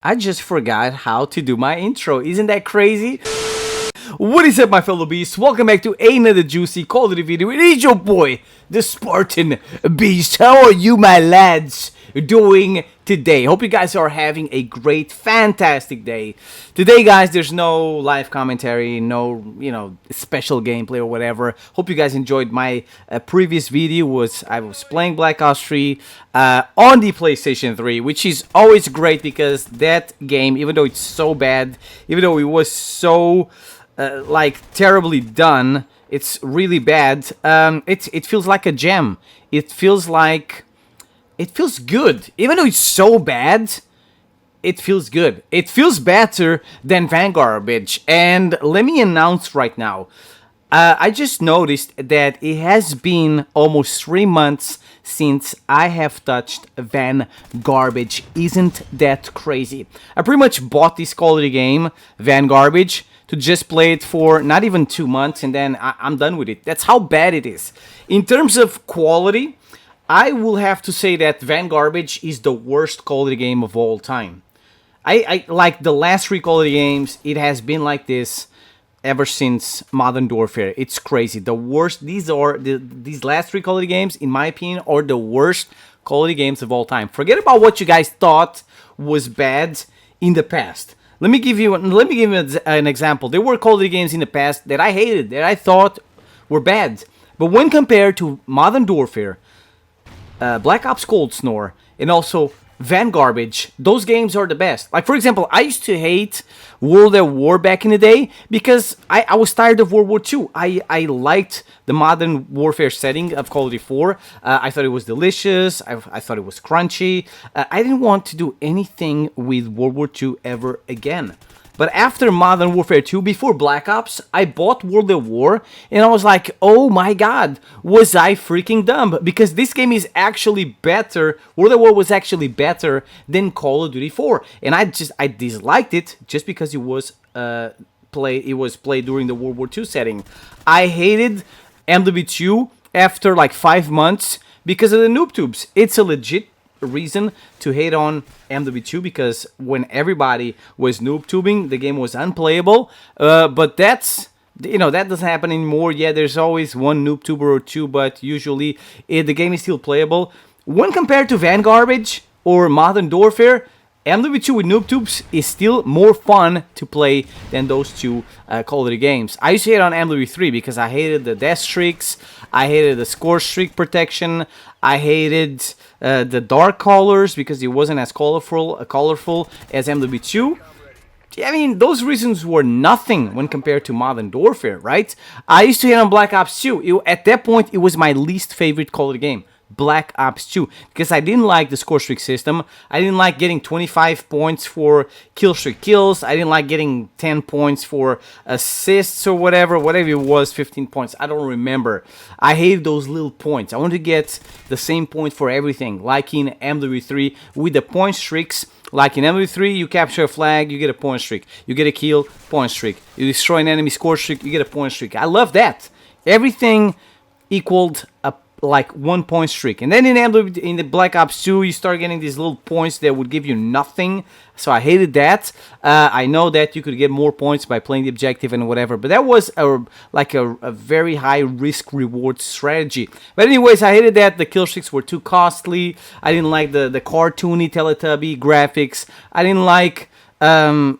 I just forgot how to do my intro. Isn't that crazy? What is up, my fellow beasts? Welcome back to another juicy Call of Duty video. It is your boy, the Spartan Beast. How are you, my lads, doing today? Hope you guys are having a great, fantastic day. Today, guys, there's no live commentary, no, special gameplay or whatever. Hope you guys enjoyed my previous video. I was playing Black Ops 3 on the PlayStation 3, which is always great because that game, even though it's so bad, even though it was so terribly done, it's really bad. It feels like a gem. It feels good, even though it's so bad. It feels good. It feels better than Vanguard, bitch. And let me announce right now, I just noticed that it has been almost 3 months since I have touched Vanguard. Isn't that crazy? I pretty much bought this quality game, Vanguard, to just play it for not even 2 months, and then I'm done with it. That's how bad it is. In terms of quality, I will have to say that Vanguard is the worst quality game of all time. I like the last 3 quality games, it has been like this ever since Modern Warfare. It's crazy. The worst, these last 3 quality games, in my opinion, are the worst quality games of all time. Forget about what you guys thought was bad in the past. Let me give you an example. There were quality games in the past that I hated, that I thought were bad. But when compared to Modern Warfare, Black Ops Cold Snore, and also Vanguard, those games are the best. Like, for example, I used to hate World at War back in the day because I was tired of World War II. I liked the Modern Warfare setting of Call of Duty 4. I thought it was delicious. I thought it was crunchy. I didn't want to do anything with World War II ever again. But after Modern Warfare 2, before Black Ops, I bought World at War, and I was like, oh my god, was I freaking dumb? Because this game is actually better, World at War was actually better than Call of Duty 4. And I disliked it just because it was played during the World War II setting. I hated MW2 after like 5 months because of the noob tubes. It's a legit reason to hate on MW2 because when everybody was noob tubing, the game was unplayable. But that doesn't happen anymore. Yeah, there's always one noob tuber or two, but usually the game is still playable. When compared to Vanguard or Modern Warfare, MW2 with noob tubes is still more fun to play than those two Call of Duty games. I used to hate on MW3 because I hated the death streaks, I hated the score streak protection, I hated the dark colors because it wasn't as colorful as MW2. I mean, those reasons were nothing when compared to Modern Warfare, right? I used to hate on Black Ops 2. At that point, it was my least favorite Call of Duty game. Black Ops 2, because I didn't like the score streak system. I didn't like getting 25 points for kill streak kills. I didn't like getting 10 points for assists or whatever it was, 15 points. I don't remember. I hated those little points. I wanted to get the same point for everything, like in MW3 with the point streaks. Like in MW3, you capture a flag, you get a point streak. You get a kill, point streak. You destroy an enemy score streak, you get a point streak. I love that. Everything equaled a like 1 point streak. And then in the Black Ops 2, you start getting these little points that would give you nothing. So I hated that. I know that you could get more points by playing the objective and whatever, but that was a very high risk reward strategy. But anyways, I hated that. The kill streaks were too costly. I didn't like the cartoony Teletubby graphics. I didn't like the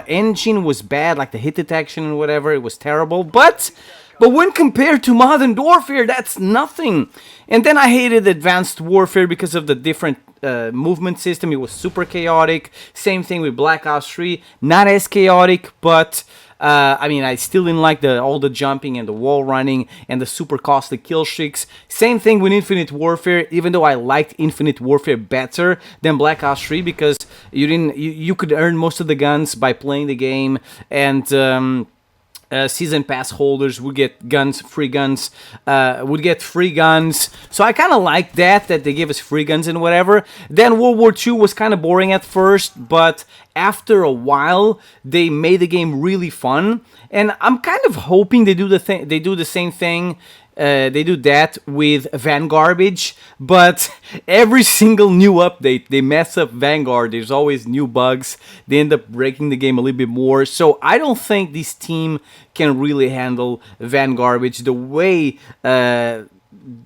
engine was bad, like the hit detection and whatever. It was terrible. But when compared to Modern Warfare, that's nothing. And then I hated Advanced Warfare because of the different movement system. It was super chaotic. Same thing with Black Ops 3. Not as chaotic, but I still didn't like all the jumping and the wall running and the super costly kill streaks. Same thing with Infinite Warfare, even though I liked Infinite Warfare better than Black Ops 3 because you could earn most of the guns by playing the game, and season pass holders would get free guns. So I kind of like that they gave us free guns and whatever. Then World War II was kind of boring at first, but after a while, they made the game really fun. And I'm kind of hoping they do the same thing They do that with Vanguard, but every single new update they mess up Vanguard. There's always new bugs. They end up breaking the game a little bit more. So I don't think this team can really handle Vanguard the way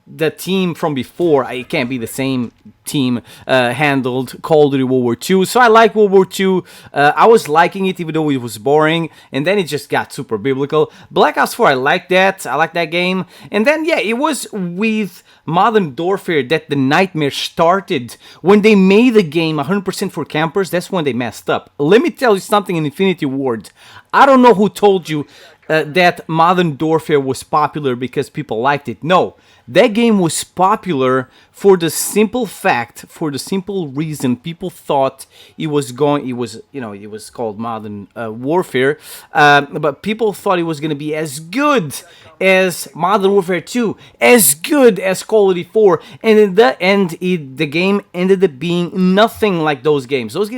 the team from before. It can't be the same team handled Call of Duty World War II. So I like World War II. I was liking it even though it was boring, and then it just got super biblical. Black Ops 4, I like that. I like that game. And then, yeah, it was with Modern Warfare that the nightmare started. When they made the game 100% for campers, that's when they messed up. Let me tell you something in Infinity Ward. I don't know who told you that Modern Warfare was popular because people liked it. No, that game was popular for the simple fact, for the simple reason people thought it was called Modern Warfare, but people thought it was going to be as good as Modern Warfare 2, as good as Call of Duty 4, and in the end, the game ended up being nothing like those games. Those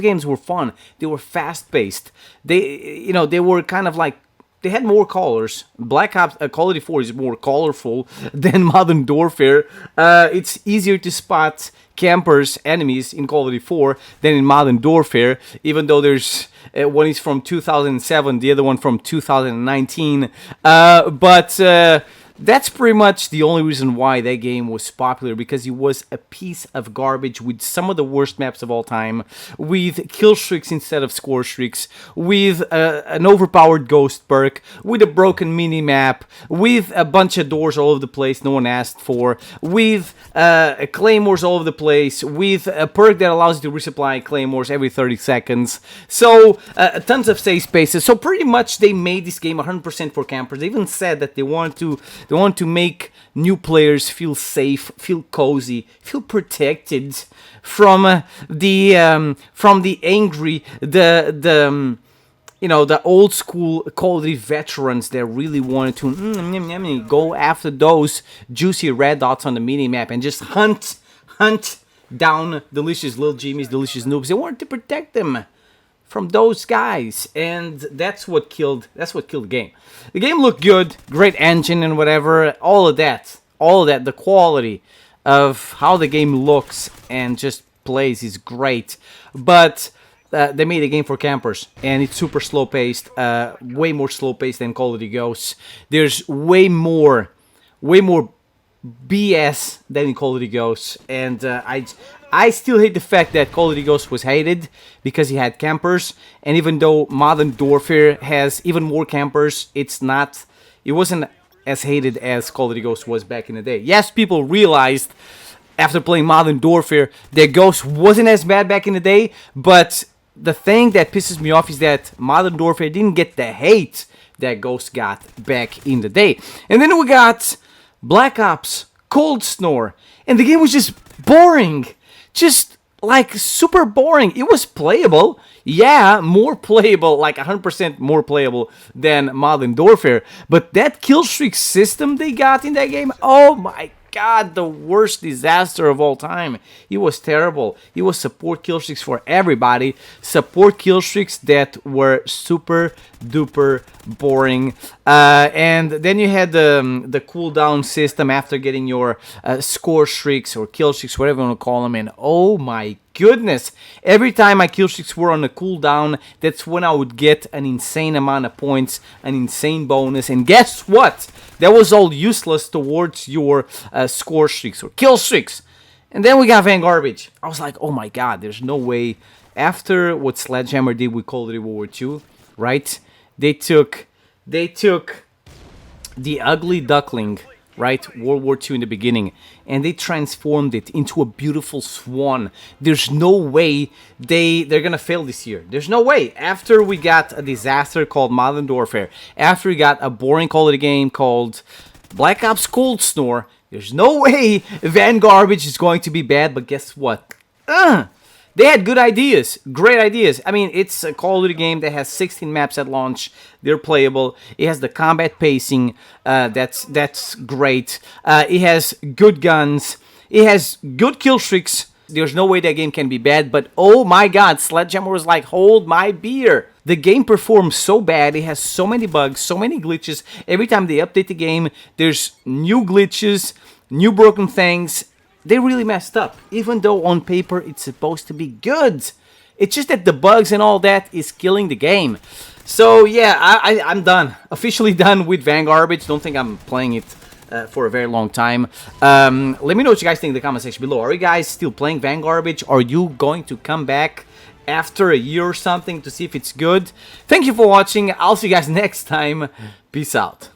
games were fun. They were fast-paced. They were kind of like, they had more colors. Black Ops Call of Duty 4 is more colorful than Modern Warfare. It's easier to spot campers, enemies in Call of Duty 4 than in Modern Warfare, even though there's one is from 2007, the other one from 2019. But that's pretty much the only reason why that game was popular, because it was a piece of garbage with some of the worst maps of all time, with kill streaks instead of score streaks, with an overpowered ghost perk, with a broken mini-map, with a bunch of doors all over the place no one asked for, with claymores all over the place, with a perk that allows you to resupply claymores every 30 seconds. So, tons of safe spaces. So pretty much they made this game 100% for campers. They even said that they want to make new players feel safe, feel cozy, feel protected from the angry, the old school Call of Duty veterans that really wanted to go after those juicy red dots on the minimap and just hunt down delicious little Jimmies, delicious noobs. They wanted to protect them from those guys, and that's what killed the game. The game looked good, great engine and whatever, all of that, the quality of how the game looks and just plays is great, but they made a game for campers, and it's super slow paced, way more slow paced than Call of Duty Ghosts. There's way more BS than in Call of Duty Ghosts, and I still hate the fact that Call of Duty Ghosts was hated because he had campers, and even though Modern Warfare has even more campers, it wasn't as hated as Call of Duty Ghosts was back in the day. Yes, people realized after playing Modern Warfare that Ghosts wasn't as bad back in the day, but the thing that pisses me off is that Modern Warfare didn't get the hate that Ghosts got back in the day. And then we got Black Ops Cold Snore, and the game was just boring. Just like super boring. It was playable. Yeah, more playable, like 100% more playable than Modern Warfare. But that kill streak system they got in that game, oh my god, the worst disaster of all time. It was terrible. It was support kill streaks for everybody. Support kill streaks that were super duper boring. And then you had the cooldown system after getting your score streaks or kill streaks, whatever you want to call them. And oh my goodness, every time my kill streaks were on a cooldown, that's when I would get an insane amount of points, an insane bonus. And guess what? That was all useless towards your score streaks or kill streaks. And then we got Vanguard. I was like, oh my god, there's no way. After what Sledgehammer did with Call of Duty World War II, right? They took the ugly duckling, right, World War II in the beginning, and they transformed it into a beautiful swan. There's no way they're gonna fail this year. There's no way. After we got a disaster called Modern Warfare, after we got a boring Call of Duty game called Black Ops Cold Snore, there's no way Vanguard is going to be bad. But guess what? They had good ideas, great ideas. I mean, it's a Call of Duty game that has 16 maps at launch. They're playable. It has the combat pacing. That's great. It has good guns. It has good kill streaks. There's no way that game can be bad. But oh my god, Sledgehammer was like, hold my beer. The game performs so bad. It has so many bugs, so many glitches. Every time they update the game, there's new glitches, new broken things. They really messed up, even though on paper it's supposed to be good. It's just that the bugs and all that is killing the game. So yeah, I'm done. Officially done with Vanguard. Don't think I'm playing it for a very long time. Let me know what you guys think in the comment section below. Are you guys still playing Vanguard? Are you going to come back after a year or something to see if it's good? Thank you for watching. I'll see you guys next time. Peace out.